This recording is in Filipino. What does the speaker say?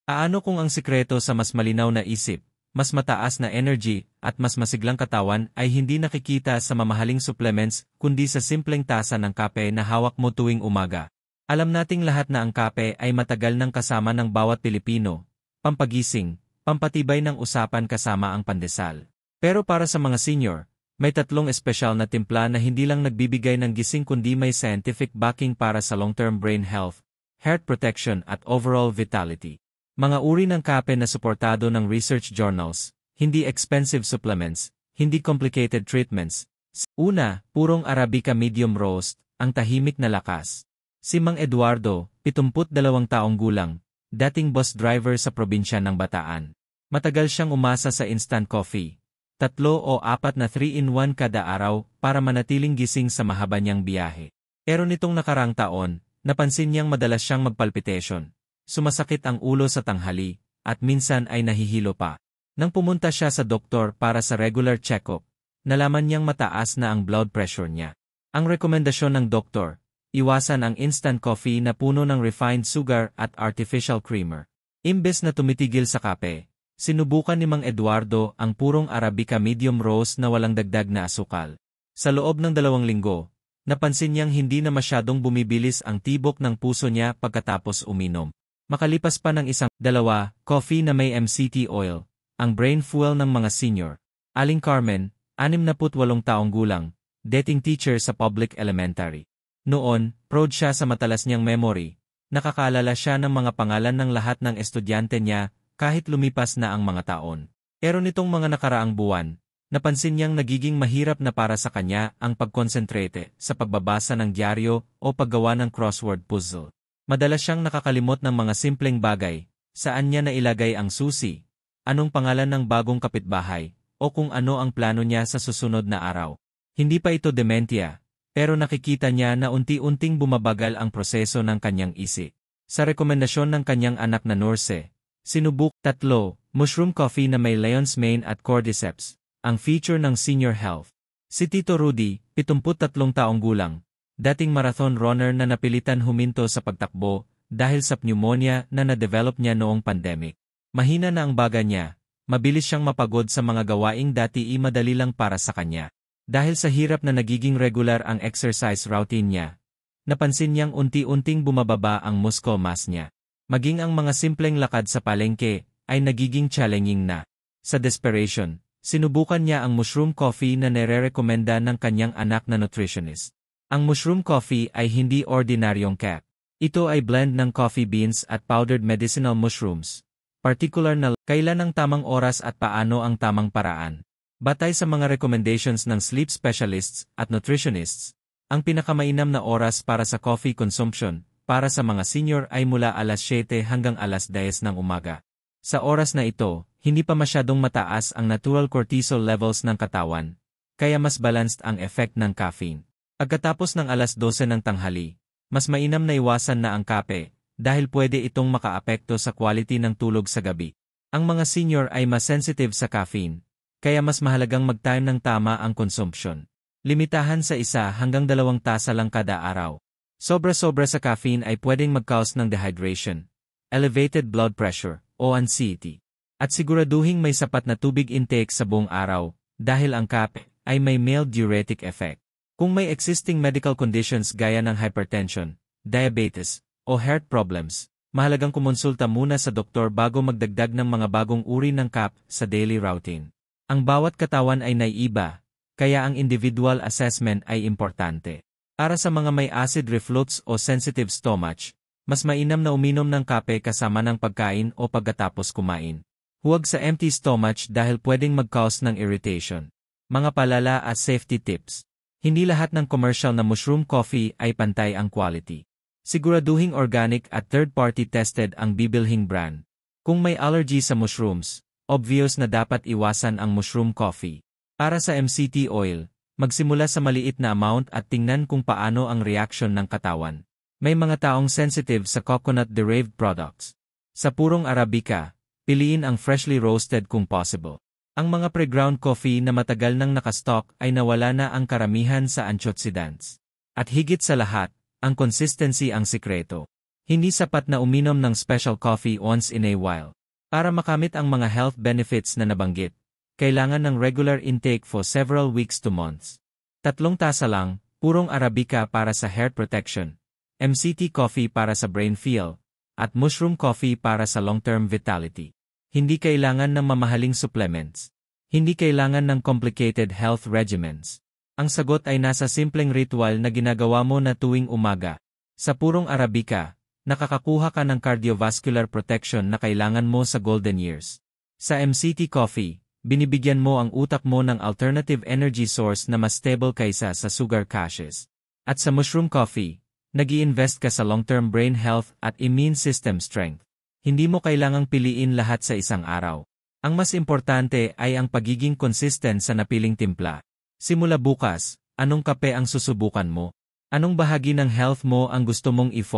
Aano kung ang sikreto sa mas malinaw na isip, mas mataas na energy, at mas masiglang katawan ay hindi nakikita sa mamahaling supplements kundi sa simpleng tasa ng kape na hawak mo tuwing umaga. Alam nating lahat na ang kape ay matagal nang kasama ng bawat Pilipino, pampagising, pampatibay ng usapan kasama ang pandesal. Pero para sa mga senior, may tatlong espesyal na timpla na hindi lang nagbibigay ng gising kundi may scientific backing para sa long-term brain health, heart protection at overall vitality. Mga uri ng kape na suportado ng research journals, hindi expensive supplements, hindi complicated treatments. Una, purong Arabica medium roast, ang tahimik na lakas. Si Mang Eduardo, 72 taong gulang, dating bus driver sa probinsya ng Bataan. Matagal siyang umasa sa instant coffee. 3 o 4 na 3-in-1 kada araw para manatiling gising sa mahaba niyang biyahe. Pero nitong nakarang taon, napansin niyang madalas siyang magpalpitation. Sumasakit ang ulo sa tanghali, at minsan ay nahihilo pa. Nang pumunta siya sa doktor para sa regular check-up, nalaman niyang mataas na ang blood pressure niya. Ang rekomendasyon ng doktor, iwasan ang instant coffee na puno ng refined sugar at artificial creamer. Imbes na tumitigil sa kape, sinubukan ni Mang Eduardo ang purong Arabica medium roast na walang dagdag na asukal. Sa loob ng 2 linggo, napansin niyang hindi na masyadong bumibilis ang tibok ng puso niya pagkatapos uminom. Makalipas pa ng 1-2, coffee na may MCT oil, ang brain fuel ng mga senior. Aling Carmen, 68 taong gulang, dating teacher sa public elementary. Noon, proud siya sa matalas niyang memory. Nakakaalala siya ng mga pangalan ng lahat ng estudyante niya kahit lumipas na ang mga taon. Pero nitong mga nakaraang buwan, napansin niyang nagiging mahirap na para sa kanya ang pagkonsentrate sa pagbabasa ng dyaryo o paggawa ng crossword puzzle. Madalas siyang nakakalimot ng mga simpleng bagay, saan niya nailagay ang susi, anong pangalan ng bagong kapitbahay, o kung ano ang plano niya sa susunod na araw. Hindi pa ito dementia, pero nakikita niya na unti-unting bumabagal ang proseso ng kanyang isip. Sa rekomendasyon ng kanyang anak na nurse, sinubuk 3, mushroom coffee na may lion's mane at cordyceps, ang feature ng senior health. Si Tito Rudy, 73 taong gulang, dating marathon runner na napilitan huminto sa pagtakbo dahil sa pneumonia na na-develop niya noong pandemic. Mahina na ang baga niya, mabilis siyang mapagod sa mga gawaing dati madali lang para sa kanya. Dahil sa hirap na nagiging regular ang exercise routine niya, napansin niyang unti-unting bumababa ang muscle mass niya. Maging ang mga simpleng lakad sa palengke ay nagiging challenging na. Sa desperation, sinubukan niya ang mushroom coffee na nire-rekomenda ng kanyang anak na nutritionist. Ang mushroom coffee ay hindi ordinaryong cap. Ito ay blend ng coffee beans at powdered medicinal mushrooms. Particular na kailan ang tamang oras at paano ang tamang paraan. Batay sa mga recommendations ng sleep specialists at nutritionists, ang pinakamainam na oras para sa coffee consumption para sa mga senior ay mula alas 7 hanggang alas 10 ng umaga. Sa oras na ito, hindi pa masyadong mataas ang natural cortisol levels ng katawan, kaya mas balanced ang effect ng caffeine. Pagkatapos ng alas 12 ng tanghali, mas mainam na iwasan na ang kape, dahil pwede itong makaapekto sa quality ng tulog sa gabi. Ang mga senior ay mas sensitive sa caffeine, kaya mas mahalagang mag-time ng tama ang consumption. Limitahan sa 1 hanggang 2 tasa lang kada araw. Sobra-sobra sa caffeine ay pwedeng mag-cause ng dehydration, elevated blood pressure, o anxiety. At siguraduhing may sapat na tubig intake sa buong araw, dahil ang kape ay may mild diuretic effect. Kung may existing medical conditions gaya ng hypertension, diabetes, o heart problems, mahalagang kumonsulta muna sa doktor bago magdagdag ng mga bagong uri ng kape sa daily routine. Ang bawat katawan ay naiiba, kaya ang individual assessment ay importante. Para sa mga may acid reflux o sensitive stomach, mas mainam na uminom ng kape kasama ng pagkain o pagkatapos kumain. Huwag sa empty stomach dahil pwedeng mag-cause ng irritation. Mga palala at safety tips. Hindi lahat ng commercial na mushroom coffee ay pantay ang quality. Siguraduhing organic at third-party tested ang bibilhing brand. Kung may allergy sa mushrooms, obvious na dapat iwasan ang mushroom coffee. Para sa MCT oil, magsimula sa maliit na amount at tingnan kung paano ang reaction ng katawan. May mga taong sensitive sa coconut-derived products. Sa purong Arabica, piliin ang freshly roasted kung possible. Ang mga pre-ground coffee na matagal nang nakastock ay nawala na ang karamihan sa antioxidants. At higit sa lahat, ang consistency ang sikreto. Hindi sapat na uminom ng special coffee once in a while. Para makamit ang mga health benefits na nabanggit, kailangan ng regular intake for several weeks to months. 3 tasa lang, purong Arabica para sa hair protection, MCT coffee para sa brain feel, at mushroom coffee para sa long-term vitality. Hindi kailangan ng mamahaling supplements. Hindi kailangan ng complicated health regimens. Ang sagot ay nasa simpleng ritual na ginagawa mo na tuwing umaga. Sa purong Arabica, nakakakuha ka ng cardiovascular protection na kailangan mo sa golden years. Sa MCT coffee, binibigyan mo ang utak mo ng alternative energy source na mas stable kaysa sa sugar crashes. At sa mushroom coffee, nag-i-invest ka sa long-term brain health at immune system strength. Hindi mo kailangang piliin lahat sa isang araw. Ang mas importante ay ang pagiging consistent sa napiling timpla. Simula bukas, anong kape ang susubukan mo? Anong bahagi ng health mo ang gusto mong i-focus?